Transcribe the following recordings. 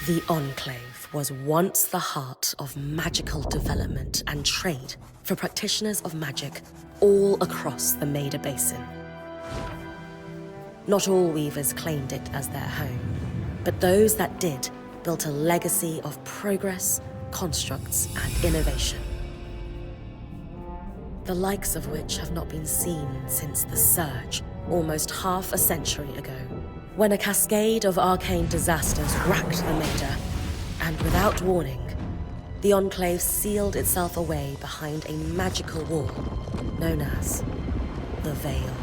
The Enclave was once the heart of magical development and trade for practitioners of magic all across the Maida Basin. Not all weavers claimed it as their home, but those that did built a legacy of progress, constructs, and innovation. The likes of which have not been seen since the Surge, almost half a century ago, when a cascade of arcane disasters racked the Maida, and without warning, the Enclave sealed itself away behind a magical wall known as the Veil.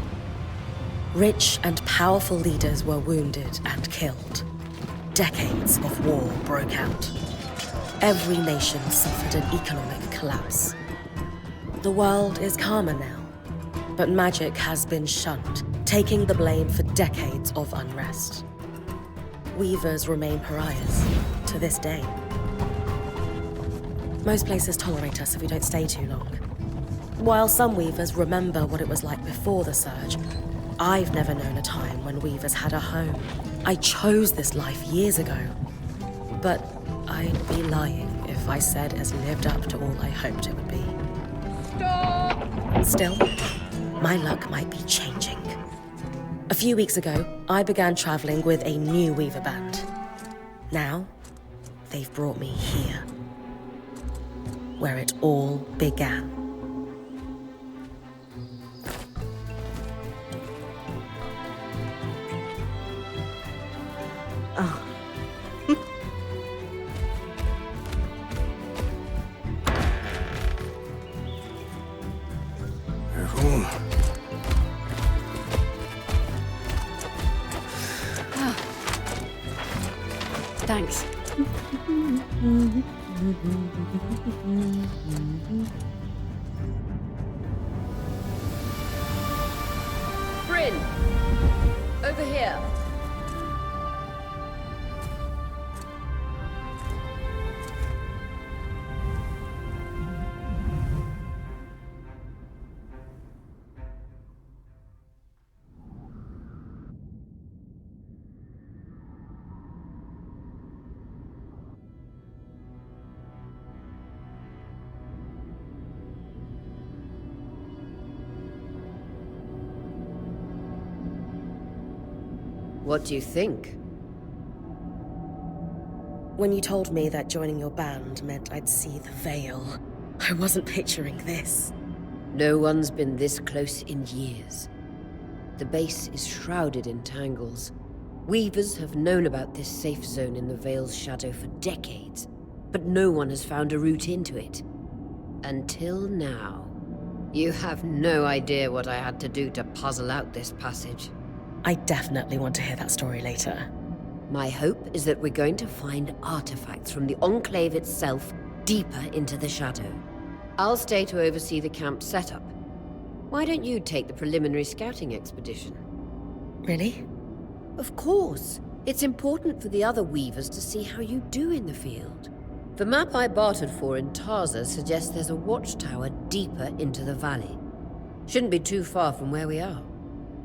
Rich and powerful leaders were wounded and killed. Decades of war broke out. Every nation suffered an economic collapse. The world is calmer now, but magic has been shunned, taking the blame for decades of unrest. Weavers remain pariahs to this day. Most places tolerate us if we don't stay too long. While some weavers remember what it was like before the Surge, I've never known a time when weavers had a home. I chose this life years ago, but I'd be lying if I said it's lived up to all I hoped it would be. Stop! Still, my luck might be changing. A few weeks ago, I began traveling with a new weaver band. Now, they've brought me here, where it all began. Oh. Careful. Oh. Thanks. Brynn! Over here. What do you think? When you told me that joining your band meant I'd see the Veil, I wasn't picturing this. No one's been this close in years. The base is shrouded in tangles. Weavers have known about this safe zone in the Veil's shadow for decades, but no one has found a route into it. Until now. You have no idea what I had to do to puzzle out this passage. I definitely want to hear that story later. My hope is that we're going to find artifacts from the Enclave itself deeper into the shadow. I'll stay to oversee the camp setup. Why don't you take the preliminary scouting expedition? Really? Of course. It's important for the other weavers to see how you do in the field. The map I bartered for in Tarza suggests there's a watchtower deeper into the valley. Shouldn't be too far from where we are.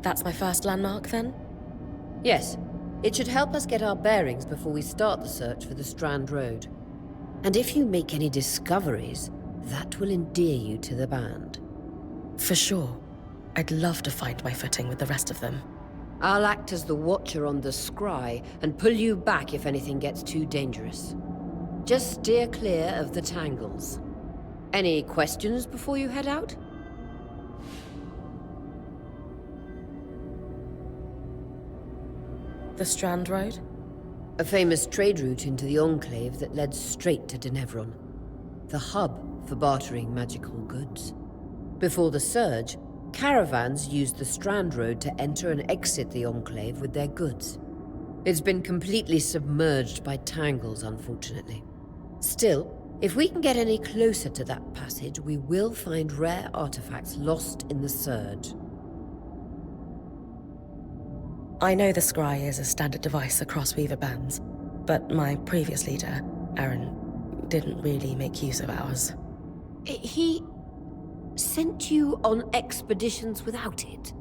That's my first landmark, then? Yes. It should help us get our bearings before we start the search for the Strand Road. And if you make any discoveries, that will endear you to the band. For sure. I'd love to find my footing with the rest of them. I'll act as the watcher on the scry and pull you back if anything gets too dangerous. Just steer clear of the tangles. Any questions before you head out? The Strand Road? A famous trade route into the Enclave that led straight to Denevron. The hub for bartering magical goods. Before the Surge, caravans used the Strand Road to enter and exit the Enclave with their goods. It's been completely submerged by tangles, unfortunately. Still, if we can get any closer to that passage, we will find rare artifacts lost in the Surge. I know the scry is a standard device across weaver bands, but my previous leader, Aaron, didn't really make use of ours. He sent you on expeditions without it?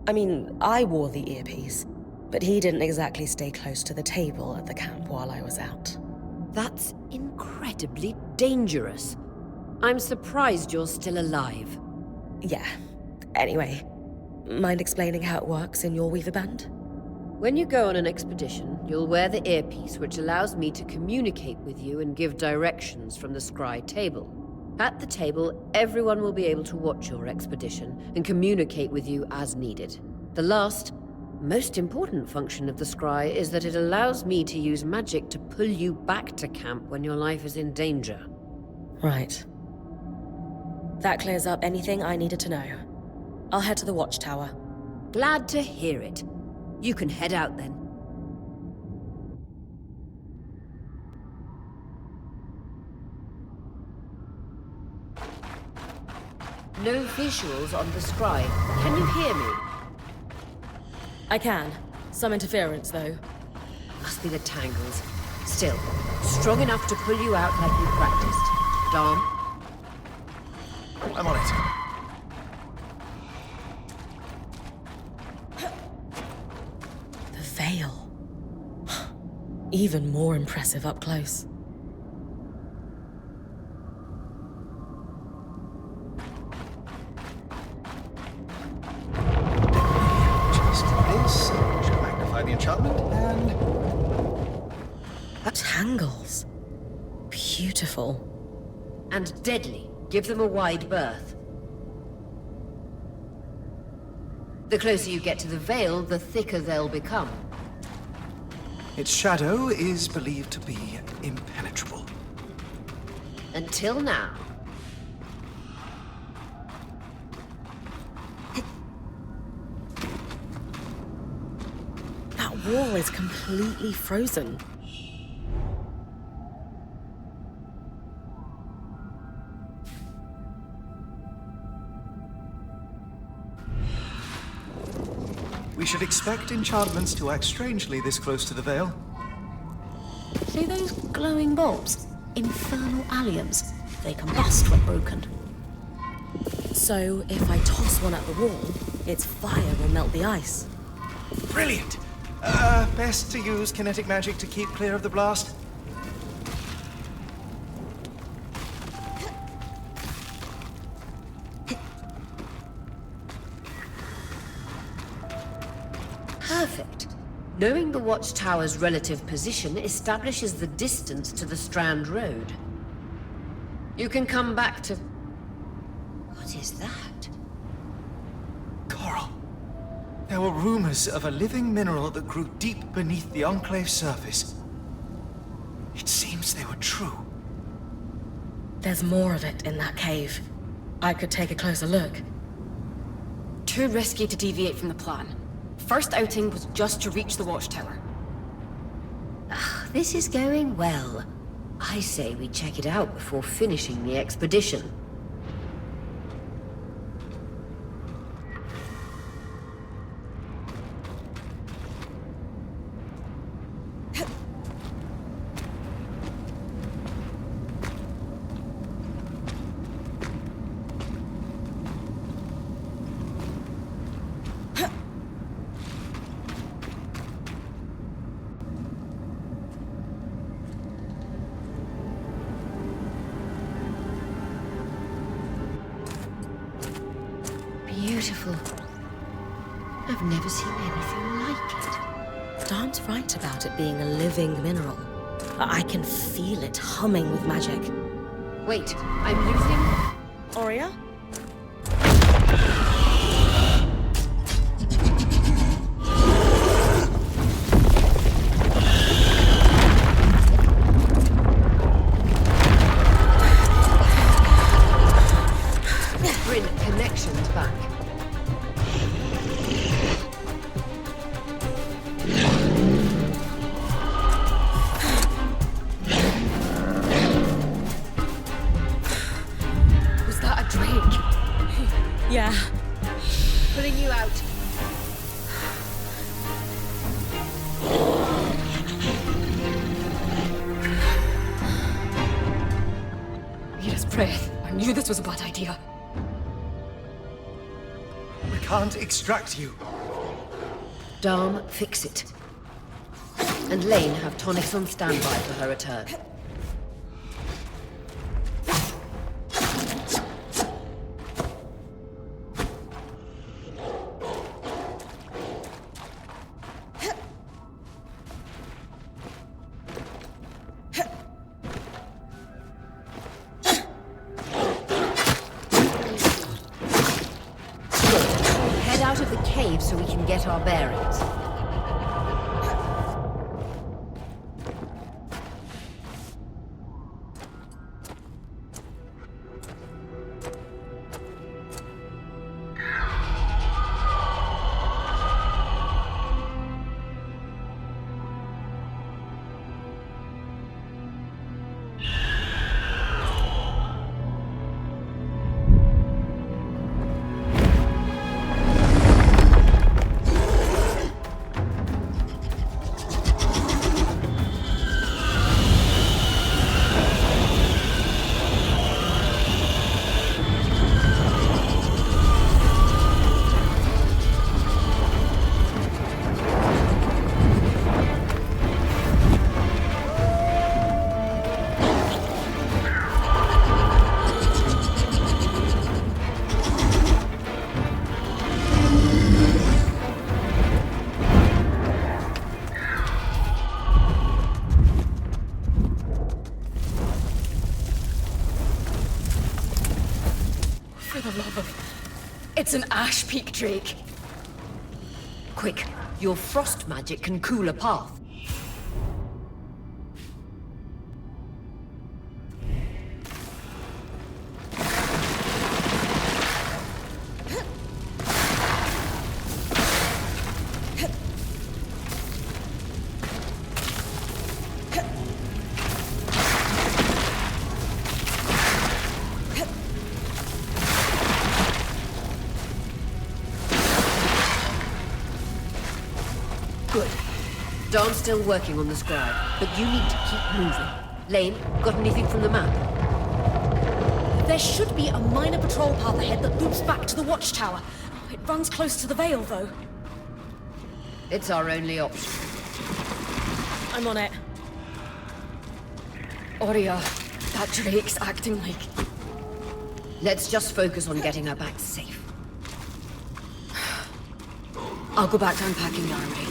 I mean, I wore the earpiece, But he didn't exactly stay close to the table at the camp while I was out. That's incredibly dangerous. I'm surprised you're still alive. Yeah. Anyway, mind explaining how it works in your Weaver Band? When you go on an expedition, you'll wear the earpiece which allows me to communicate with you and give directions from the scry table. At the table, everyone will be able to watch your expedition and communicate with you as needed. The last, most important function of the scry is that it allows me to use magic to pull you back to camp when your life is in danger. Right. That clears up anything I needed to know. I'll head to the watchtower. Glad to hear it. You can head out then. No visuals on the scry. Can you hear me? I can. Some interference, though. Must be the tangles. Still, strong enough to pull you out like you practiced. Dom? I'm on it. The veil. Even more impressive up close. Just this. Should magnify the enchantment and... Tangles. Beautiful. And deadly. Give them a wide berth. The closer you get to the veil, the thicker they'll become. Its shadow is believed to be impenetrable. Until now. That wall is completely frozen. We should expect enchantments to act strangely this close to the veil. See those glowing bulbs? Infernal alliums. They combust when broken. So, if I toss one at the wall, its fire will melt the ice. Brilliant! Best to use kinetic magic to keep clear of the blast. Perfect. Knowing the watchtower's relative position establishes the distance to the Strand Road. You can come back to... What is that? Coral. There were rumors of a living mineral that grew deep beneath the Enclave's surface. It seems they were true. There's more of it in that cave. I could take a closer look. Too risky to deviate from the plan. First outing was just to reach the watchtower. This is going well. I say we check it out before finishing the expedition. Beautiful. I've never seen anything like it. Dan's right about it being a living mineral. I can feel it humming with magic. Wait, I'm losing... Aurea? Brynn, connections back. Was that a drake? Yeah. Pulling you out. Yes, breath. I knew this was a bad idea. We can't extract you. Darm, fix it. And Lane have tonics on standby for her return. Head out of the cave so we can get our bearings. For the love of... It's an ash peak drake. Quick, your frost magic can cool a path. Good. Darm's still working on the scribe, but you need to keep moving. Lane, got anything from the map? There should be a minor patrol path ahead that loops back to the watchtower. It runs close to the Vale, though. It's our only option. I'm on it. Oria, that drake's acting like... Let's just focus on getting her back safe. I'll go back to unpacking the armory.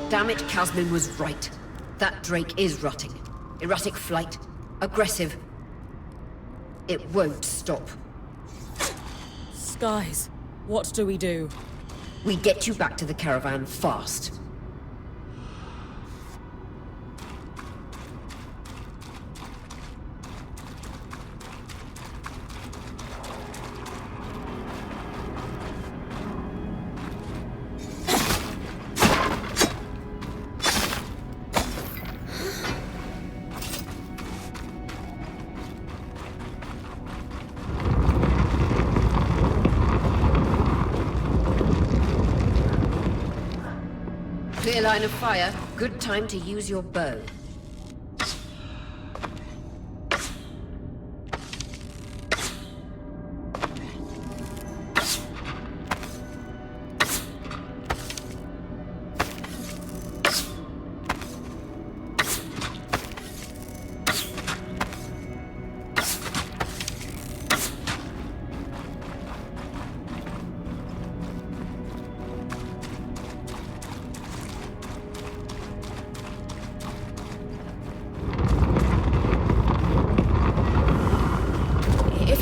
Damn it, Casmin was right. That drake is rotting. Erratic flight. Aggressive. It won't stop. Skies, what do we do? We get you back to the caravan fast. Clear line of fire. Good time to use your bow.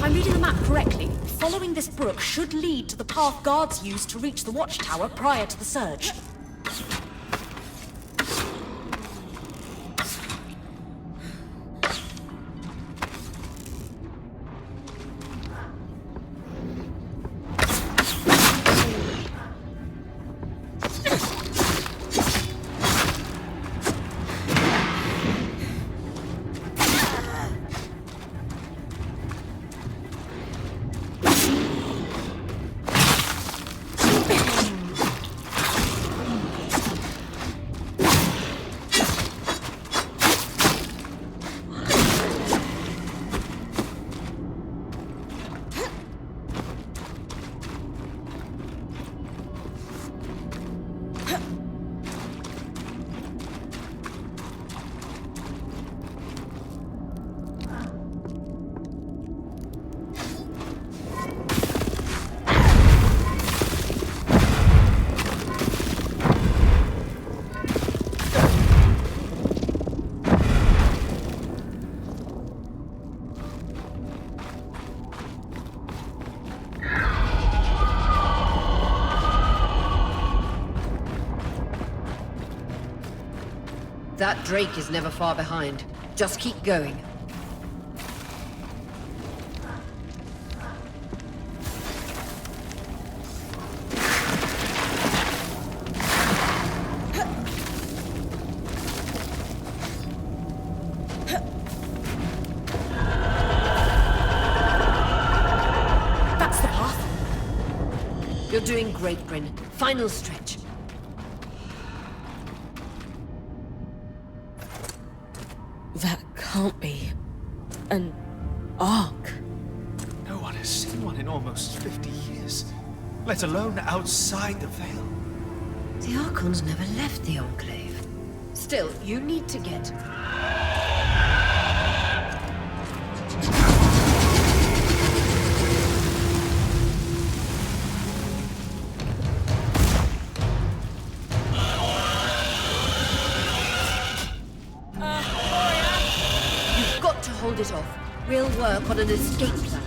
I'm reading the map correctly, following this brook should lead to the path guards used to reach the watchtower prior to the surge. That Drake is never far behind. Just keep going. That's the path. You're doing great, Brynn. Final stretch. That can't be an ark. No one has seen one in almost 50 years, let alone outside the Veil. The Archons never left the Enclave. Still, you need to get... You've got to hold it off. We'll work on an escape plan.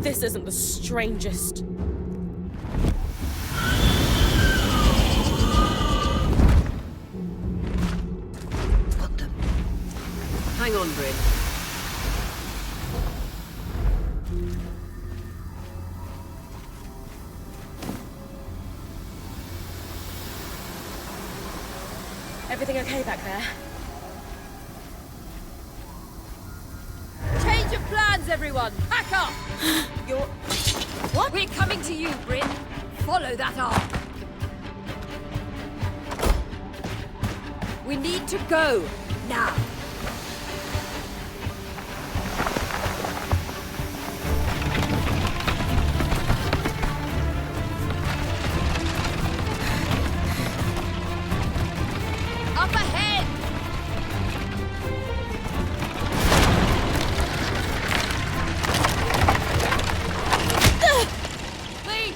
This isn't the strangest. Got them. Hang on, Brynn. Everything okay back there? Change of plans, everyone! Pack up! You're... What? We're coming to you, Brynn. Follow that arc. We need to go, now. Up ahead! Lee!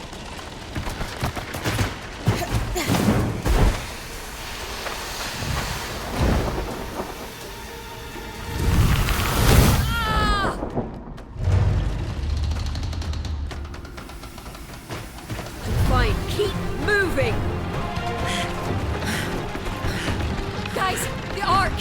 Fine, keep moving! Guys, the arc!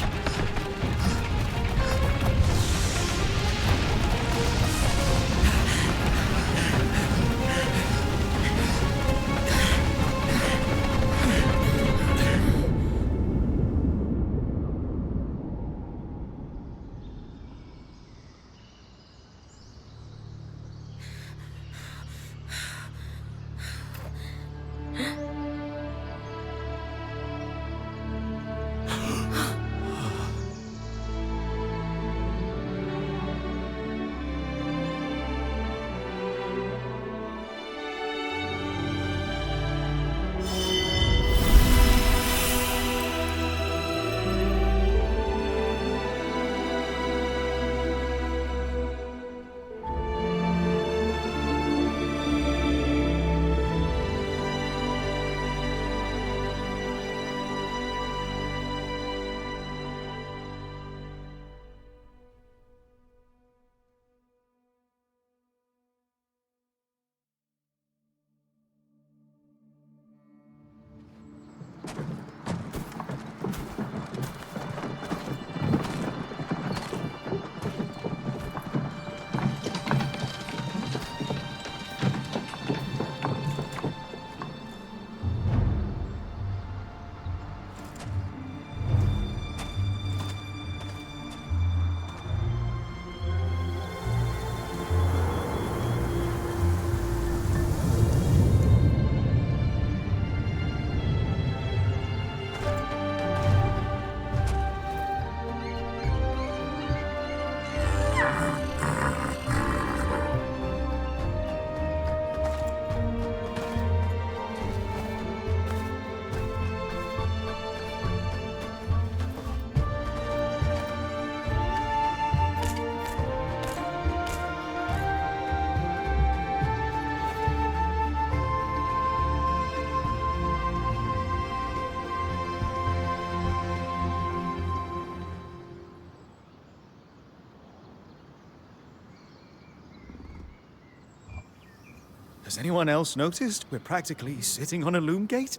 Has anyone else noticed we're practically sitting on a loom gate?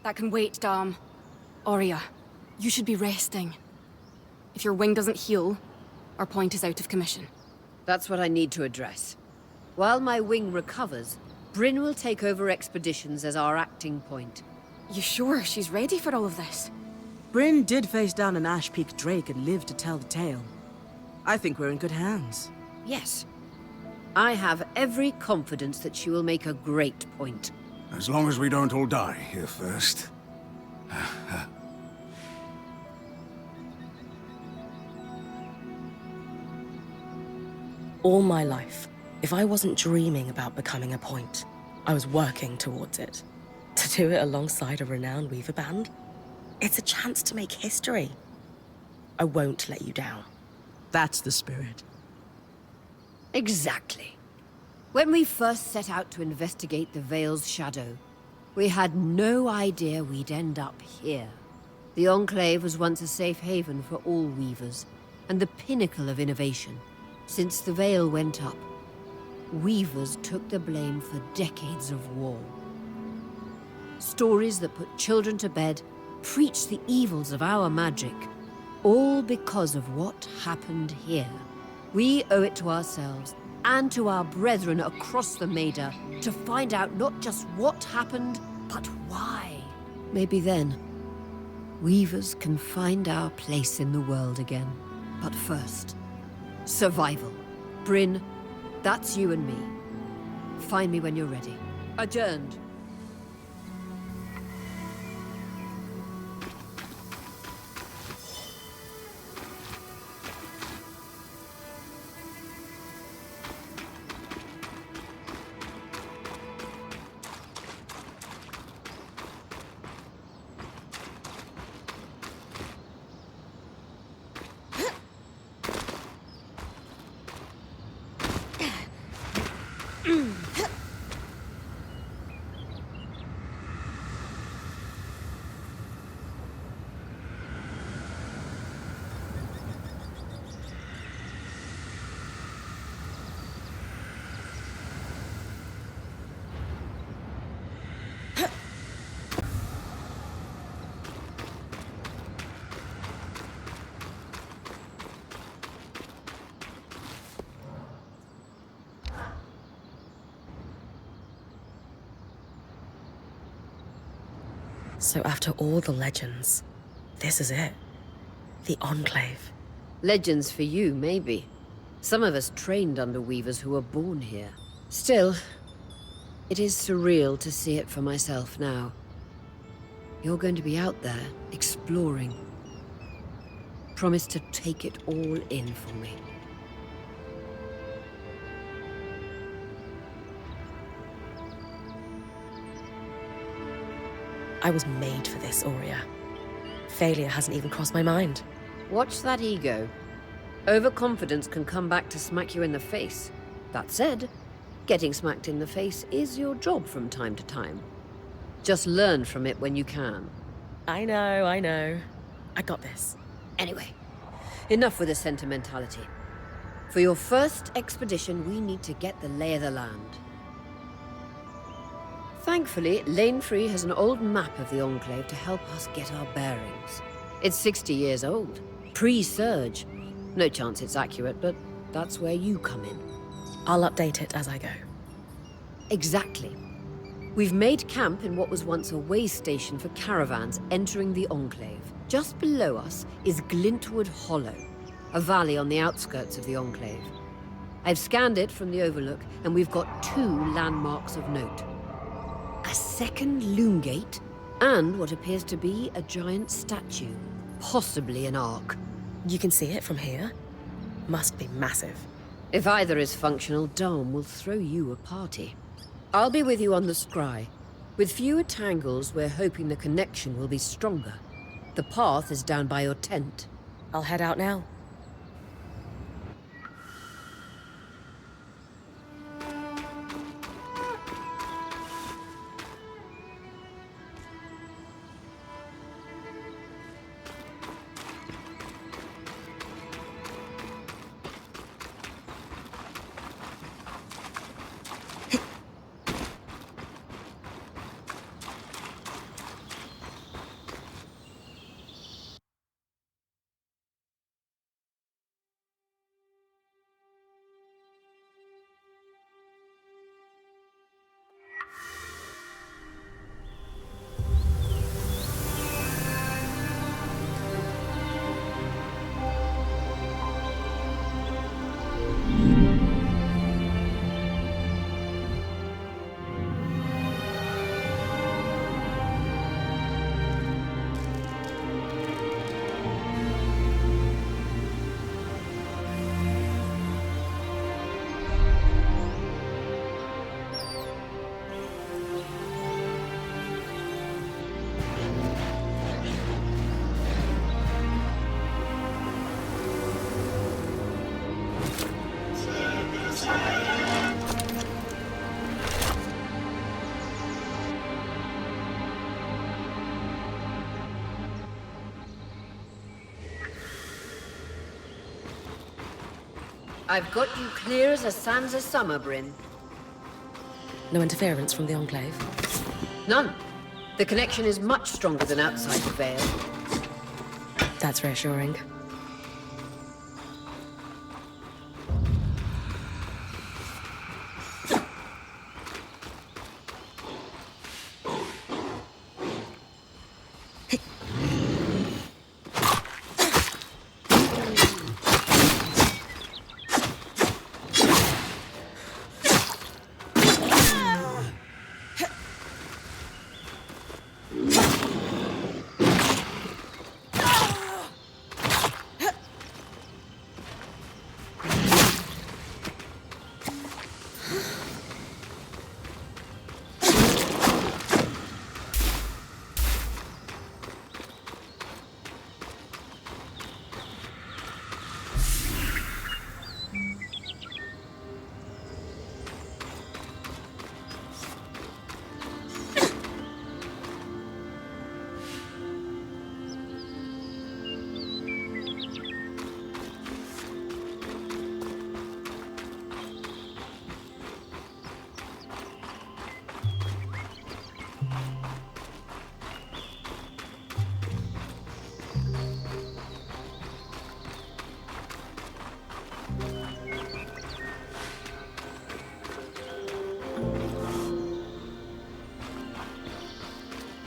That can wait, Dom. Aurea, you should be resting. If your wing doesn't heal, our point is out of commission. That's what I need to address. While my wing recovers, Brynn will take over expeditions as our acting point. You sure she's ready for all of this? Brynn did face down an Ash Peak Drake and lived to tell the tale. I think we're in good hands. Yes. I have every confidence that she will make a great point. As long as we don't all die here first. All my life, if I wasn't dreaming about becoming a point, I was working towards it. To do it alongside a renowned Weaver band, it's a chance to make history. I won't let you down. That's the spirit. Exactly. When we first set out to investigate the Veil's shadow, we had no idea we'd end up here. The Enclave was once a safe haven for all Weavers, and the pinnacle of innovation. Since the Veil went up, Weavers took the blame for decades of war. Stories that put children to bed, preached the evils of our magic, all because of what happened here. We owe it to ourselves and to our brethren across the Maida to find out not just what happened, but why. Maybe then, Weavers can find our place in the world again. But first, survival. Brynn, That's you and me. Find me when you're ready. Adjourned. So after all the legends, this is it. The Enclave. Legends for you, maybe. Some of us trained under weavers who were born here. Still, it is surreal to see it for myself now. You're going to be out there, exploring. Promise to take it all in for me. I was made for this, Aurea. Failure hasn't even crossed my mind. Watch that ego. Overconfidence can come back to smack you in the face. That said, getting smacked in the face is your job from time to time. Just learn from it when you can. I know. I got this. Anyway, enough with the sentimentality. For your first expedition, we need to get the lay of the land. Thankfully, Lane Free has an old map of the Enclave to help us get our bearings. It's 60 years old, pre-Surge. No chance it's accurate, but that's where you come in. I'll update it as I go. Exactly. We've made camp in what was once a way station for caravans entering the Enclave. Just below us is Glintwood Hollow, a valley on the outskirts of the Enclave. I've scanned it from the Overlook, and we've got 2 landmarks of note. A second loom gate, and what appears to be a giant statue, possibly an ark. You can see it from here? Must be massive. If either is functional, Dom will throw you a party. I'll be with you on the scry. With fewer tangles, we're hoping the connection will be stronger. The path is down by your tent. I'll head out now. I've got you clear as a sands of summer, Brynn. No interference from the Enclave? None. The connection is much stronger than outside the Vale. That's reassuring.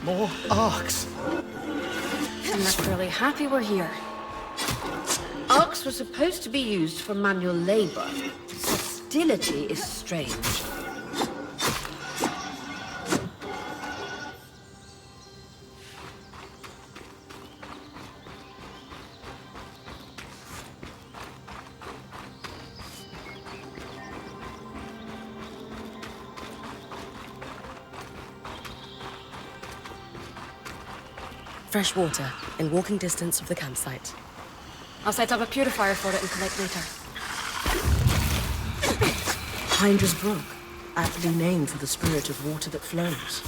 More arcs. And they're clearly happy we're here. Arcs were supposed to be used for manual labor. Hostility is strange. Fresh water, in walking distance of the campsite. I'll set up a purifier for it and collect later. Hindra's Brook, aptly named for the spirit of water that flows.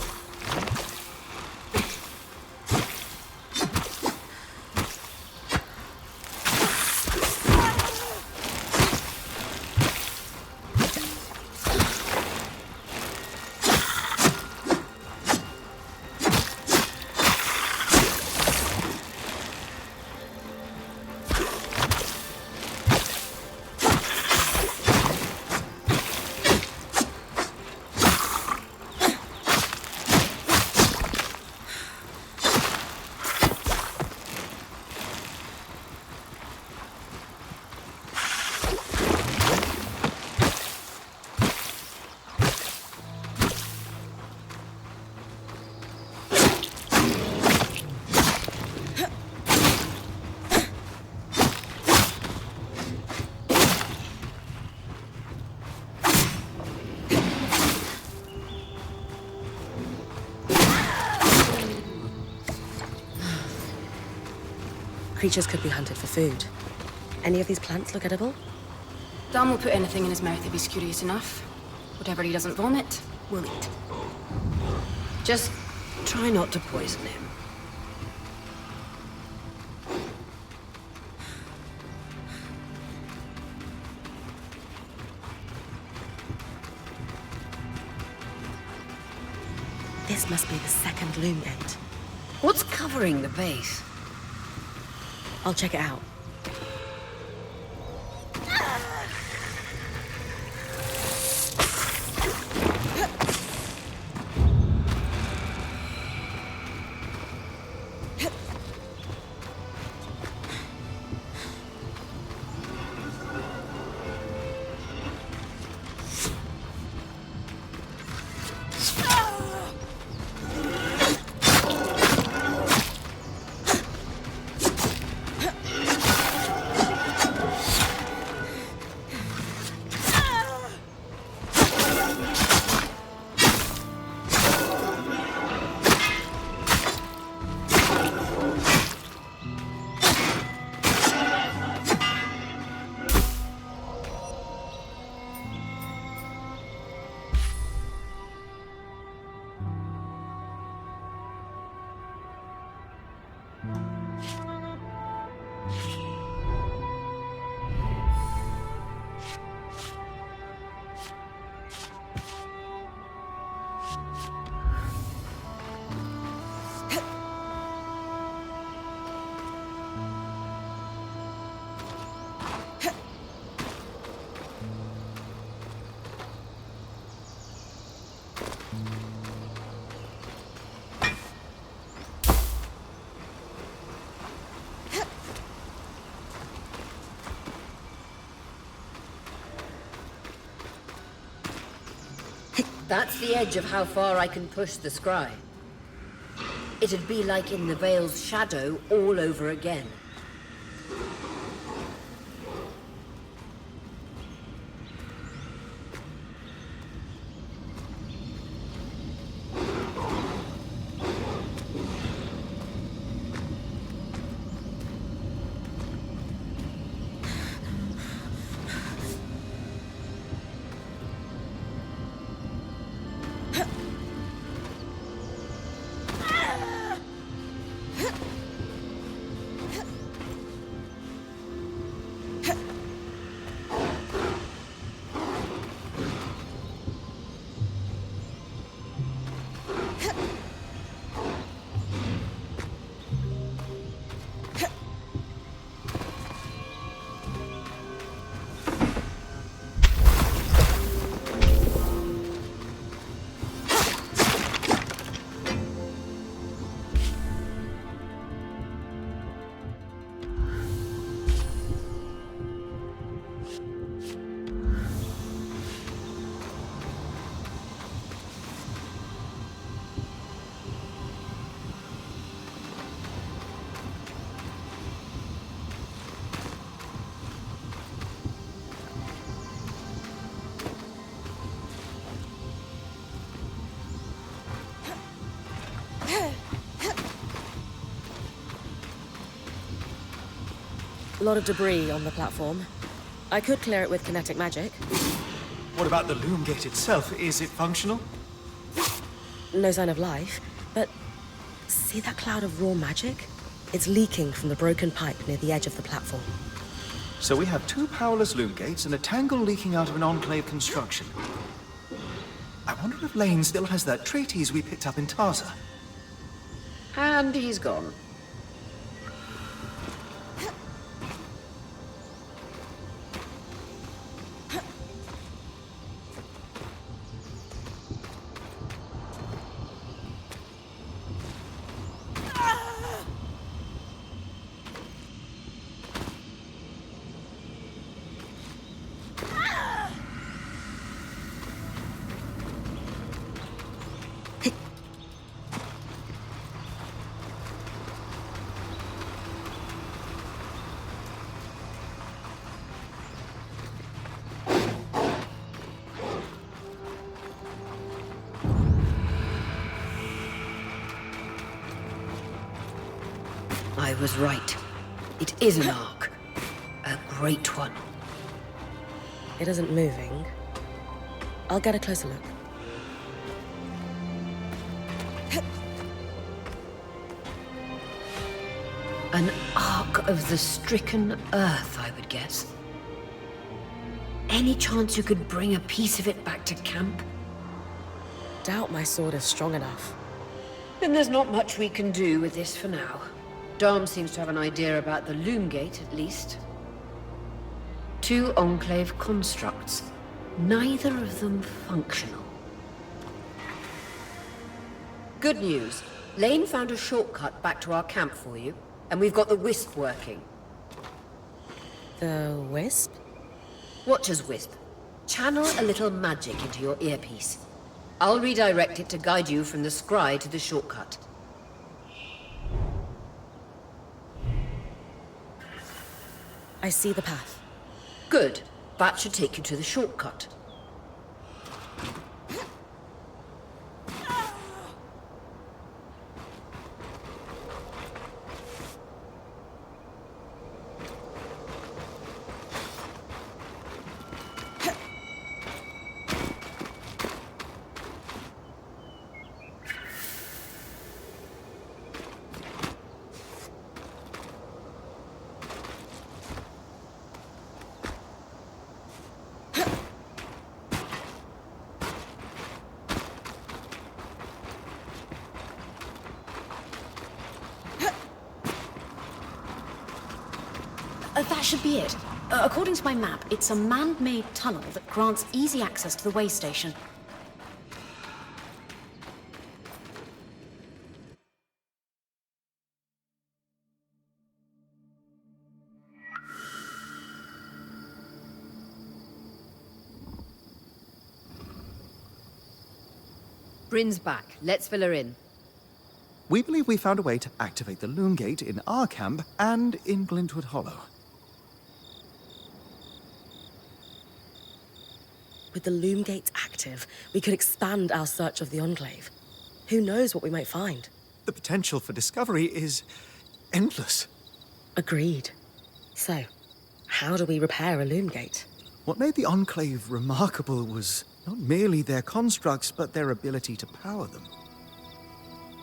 Creatures could be hunted for food. Any of these plants look edible? Dom will put anything in his mouth if he's curious enough. Whatever he doesn't vomit, we'll eat. Just try not to poison him. This must be the second loom gate. What's covering the base? I'll check it out. That's the edge of how far I can push the scry. It'd be like in the Veil's shadow all over again. A lot of debris on the platform. I could clear it with kinetic magic. What about the loom gate itself? Is it functional? No sign of life, but see that cloud of raw magic? It's leaking from the broken pipe near the edge of the platform. So we have two powerless loom gates and a tangle leaking out of an Enclave construction. I wonder if Lane still has that treatise we picked up in Taza. And he's gone. I was right. It is an arc. A great one. It isn't moving. I'll get a closer look. An arc of the stricken earth, I would guess. Any chance you could bring a piece of it back to camp? Doubt my sword is strong enough. Then there's not much we can do with this for now. Dom seems to have an idea about the loom gate, at least. Two Enclave constructs, neither of them functional. Good news. Lane found a shortcut back to our camp for you, and we've got the wisp working. The wisp? Watcher's wisp. Channel a little magic into your earpiece. I'll redirect it to guide you from the scry to the shortcut. I see the path. Good. That should take you to the shortcut. That should be it. According to my map, it's a man-made tunnel that grants easy access to the way station. Brynn's back. Let's fill her in. We believe we found a way to activate the loom gate in our camp and in Glintwood Hollow. With the loom gates active, we could expand our search of the Enclave. Who knows what we might find? The potential for discovery is endless. Agreed. So, how do we repair a loom gate? What made the Enclave remarkable was not merely their constructs, but their ability to power them.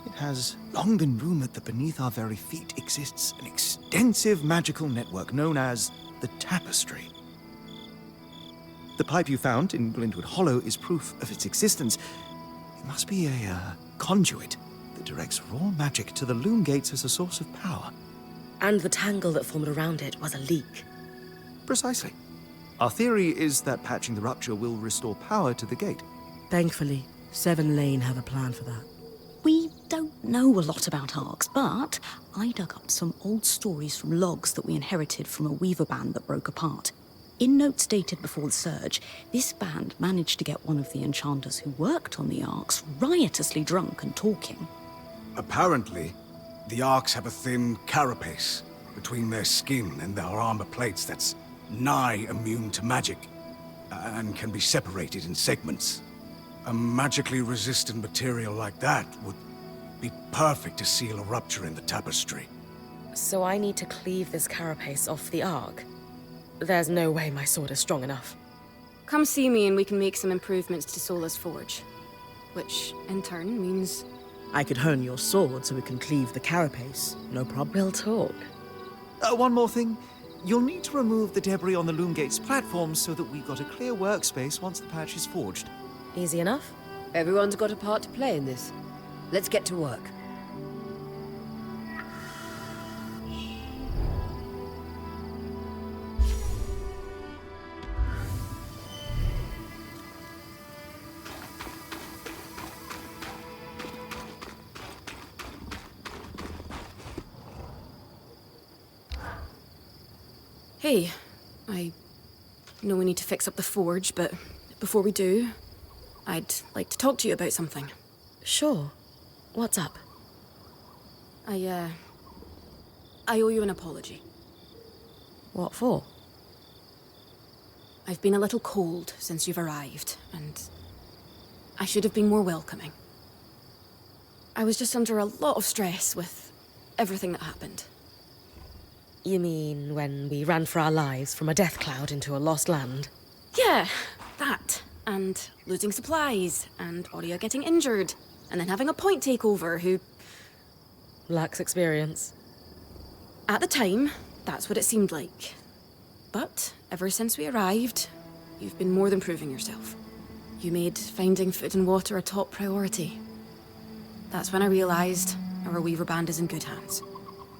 It has long been rumored that beneath our very feet exists an extensive magical network known as the Tapestry. The pipe you found in Glintwood Hollow is proof of its existence. It must be a conduit that directs raw magic to the loom gates as a source of power. And the tangle that formed around it was a leak. Precisely. Our theory is that patching the rupture will restore power to the gate. Thankfully, Seven Lane have a plan for that. We don't know a lot about arcs, but I dug up some old stories from logs that we inherited from a weaver band that broke apart. In notes dated before the Surge, this band managed to get one of the enchanters who worked on the arcs riotously drunk and talking. Apparently, the Arks have a thin carapace between their skin and their armor plates that's nigh immune to magic, and can be separated in segments. A magically resistant material like that would Be perfect to seal a rupture in the tapestry. So I need to cleave this carapace off the Ark? There's no way my sword is strong enough. Come see me and we can make some improvements to Sola's forge. Which, in turn, means... I could hone your sword so we can cleave the carapace. No problem. We'll talk. One more thing. You'll need to remove the debris on the Loomgate's platform so that we've got a clear workspace once the patch is forged. Easy enough? Everyone's got a part to play in this. Let's get to work. Hey, I know we need to fix up the forge, but before we do, I'd like to talk to you about something. Sure. What's up? I owe you an apology. What for? I've been a little cold since you've arrived, and I should have been more welcoming. I was just under a lot of stress with everything that happened. You mean when we ran for our lives from a death cloud into a lost land? Yeah, that. And losing supplies, and Aurea getting injured, and then having a point takeover who... Lacks experience. At the time, that's what it seemed like. But ever since we arrived, you've been more than proving yourself. You made finding food and water a top priority. That's when I realized our Weaver band is in good hands.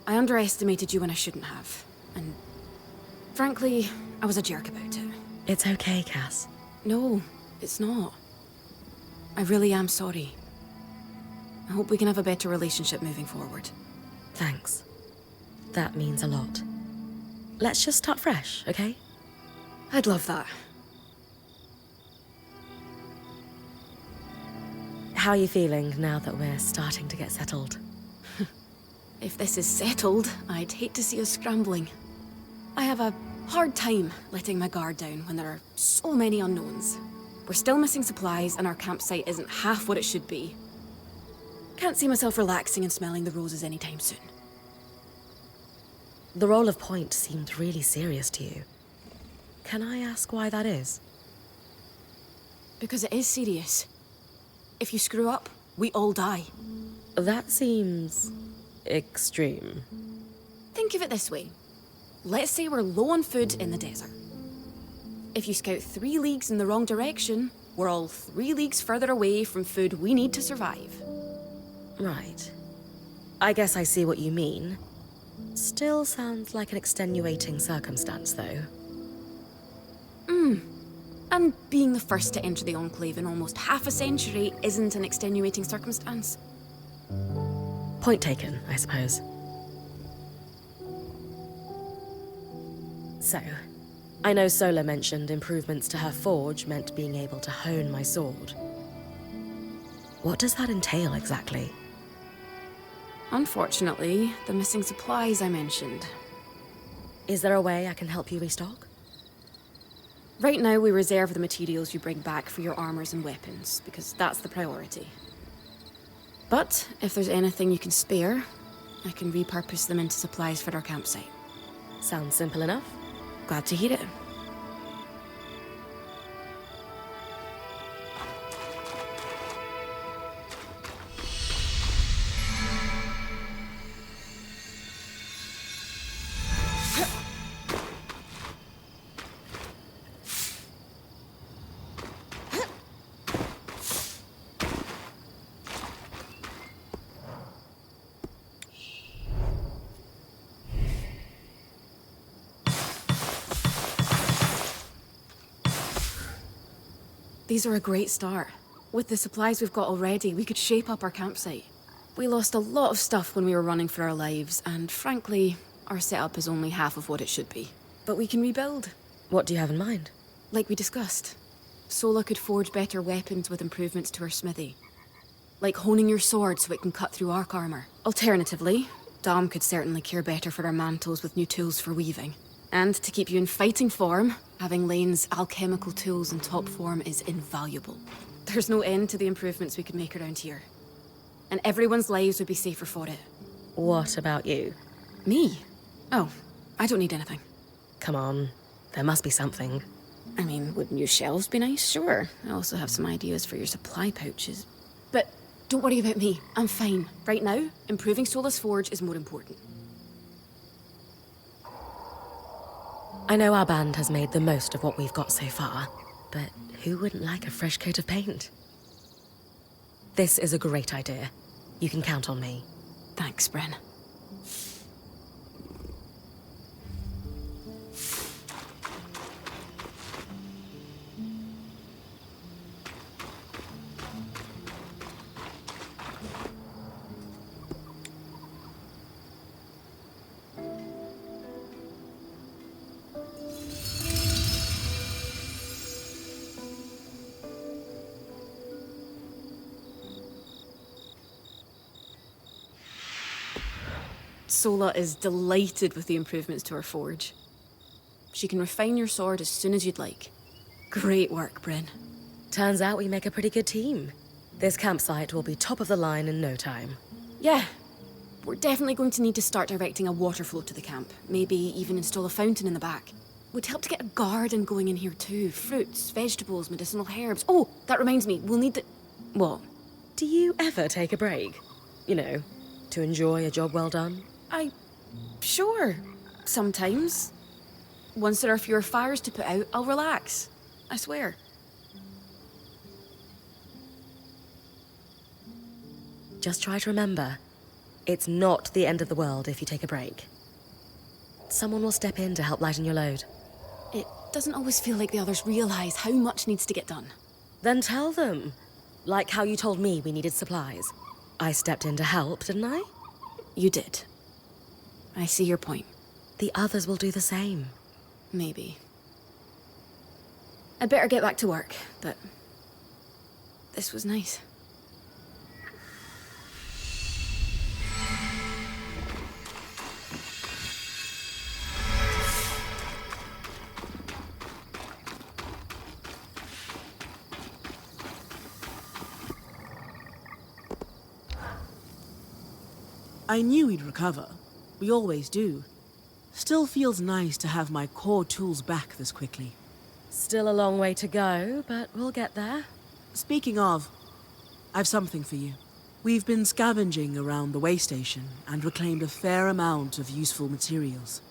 I underestimated you when I shouldn't have, and frankly, I was a jerk about it. It's okay, Cass. No, it's not. I really am sorry. I hope we can have a better relationship moving forward. Thanks. That means a lot. Let's just start fresh, okay? I'd love that. How are you feeling now that we're starting to get settled? If this is settled, I'd hate to see us scrambling. I have a hard time letting my guard down when there are so many unknowns. We're still missing supplies and our campsite isn't half what it should be. Can't see myself relaxing and smelling the roses anytime soon. The role of point seemed really serious to you. Can I ask why that is? Because it is serious. If you screw up, we all die. That seems... extreme. Think of it this way. Let's say we're low on food in the desert. If you scout 3 leagues in the wrong direction, we're all 3 leagues further away from food we need to survive. Right. I guess I see what you mean. Still sounds like an extenuating circumstance, though. And being the first to enter the Enclave in almost half a century isn't an extenuating circumstance. Point taken, I suppose. So, I know Sola mentioned improvements to her forge meant being able to hone my sword. What does that entail exactly? Unfortunately, the missing supplies I mentioned. Is there a way I can help you restock? Right now, we reserve the materials you bring back for your armors and weapons, because that's the priority. But if there's anything you can spare, I can repurpose them into supplies for our campsite. Sounds simple enough. Glad to hear it. These are a great start. With the supplies we've got already, we could shape up our campsite. We lost a lot of stuff when we were running for our lives, and frankly, our setup is only half of what it should be. But we can rebuild. What do you have in mind? Like we discussed, Sola could forge better weapons with improvements to her smithy. Like honing your sword so it can cut through arc armor. Alternatively, Dom could certainly care better for our mantles with new tools for weaving. And to keep you in fighting form, having Lane's alchemical tools in top form is invaluable. There's no end to the improvements we could make around here. and everyone's lives would be safer for it. What about you? Me? Oh, I don't need anything. Come on, there must be something. I mean, would new shelves be nice? Sure. I also have some ideas for your supply pouches. But don't worry about me. I'm fine. Right now, improving Sola's Forge is more important. I know our band has made the most of what we've got so far, but who wouldn't like a fresh coat of paint? This is a great idea. You can count on me. Thanks, Brynn. Sola is delighted with the improvements to her forge. She can refine your sword as soon as you'd like. Great work, Brynn. Turns out we make a pretty good team. This campsite will be top of the line in no time. Yeah. We're definitely going to need to start directing a water flow to the camp. Maybe even install a fountain in the back. Would help to get a garden going in here too. Fruits, vegetables, medicinal herbs. Oh, that reminds me, we'll need the... What? Do you ever take a break? You know, to enjoy a job well done? Sure. Sometimes. Once there are fewer fires to put out, I'll relax. I swear. Just try to remember, it's not the end of the world if you take a break. Someone will step in to help lighten your load. It doesn't always feel like the others realize how much needs to get done. Then tell them. Like how you told me we needed supplies. I stepped in to help, didn't I? You did. I see your point. The others will do the same. Maybe. I'd better get back to work, but... this was nice. I knew we'd recover. We always do. Still feels nice to have my core tools back this quickly. Still a long way to go, but we'll get there. Speaking of, I've something for you. We've been scavenging around the way station and reclaimed a fair amount of useful materials.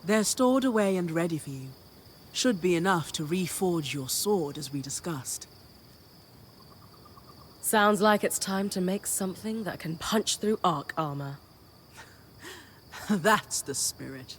They're stored away and ready for you. Should be enough to reforge your sword as we discussed. Sounds like it's time to make something that can punch through arc armor. That's the spirit.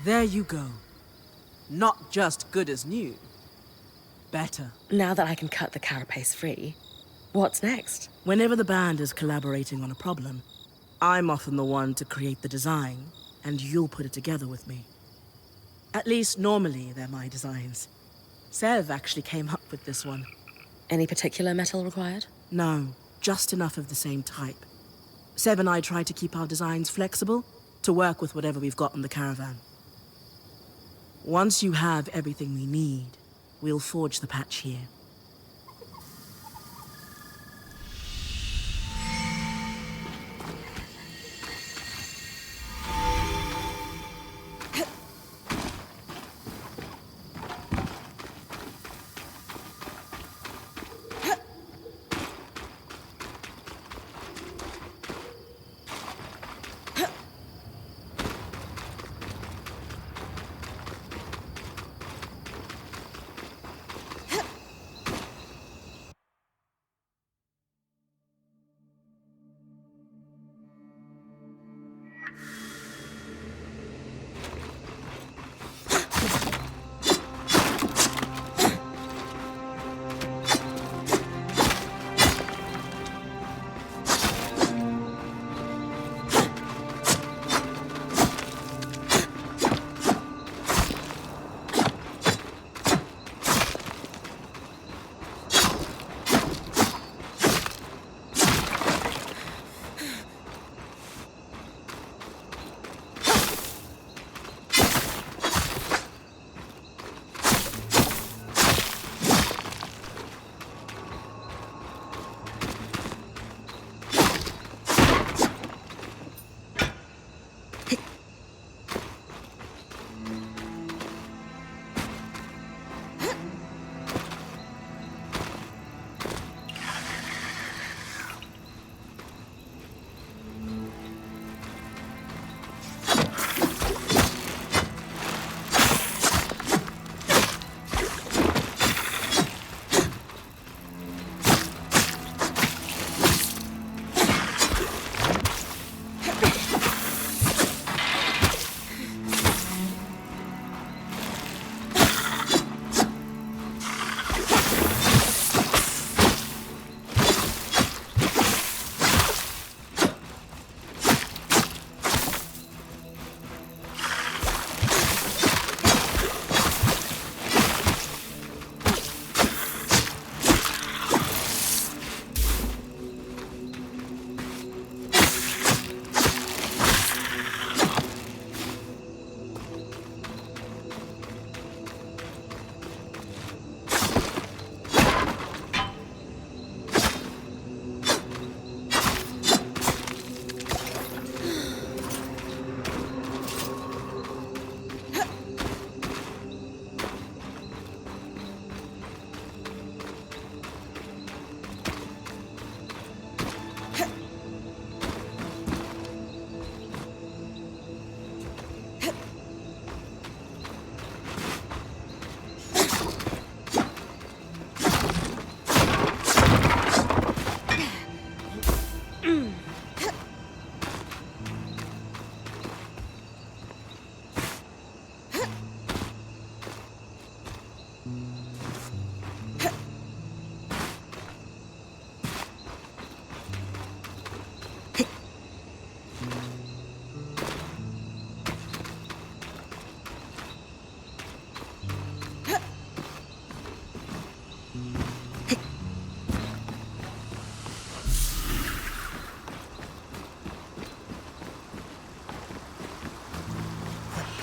There you go. Not just good as new. Better. Now that I can cut the carapace free, what's next? Whenever the band is collaborating on a problem, I'm often the one to create the design, and you'll put it together with me. At least normally they're my designs. Sev actually came up with this one. Any particular metal required? No, just enough of the same type. Sev and I try to keep our designs flexible to work with whatever we've got in the caravan. Once you have everything we need, we'll forge the patch here.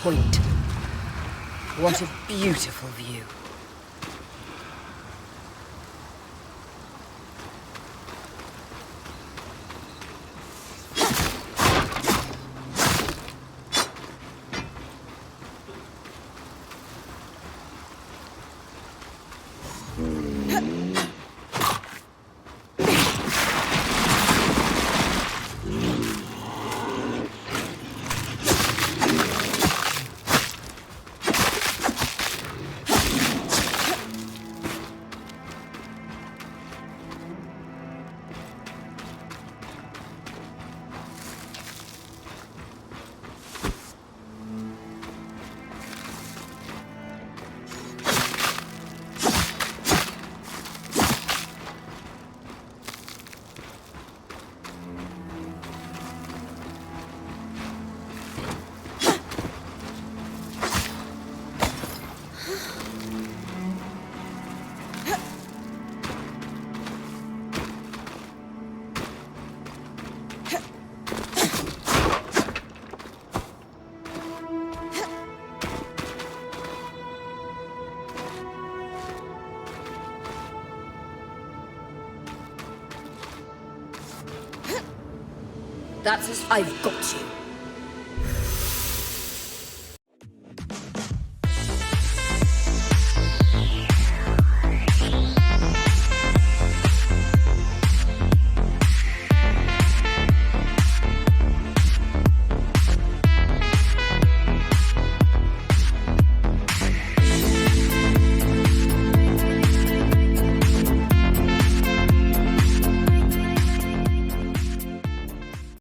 Point. What a beautiful view. That's as I've got you.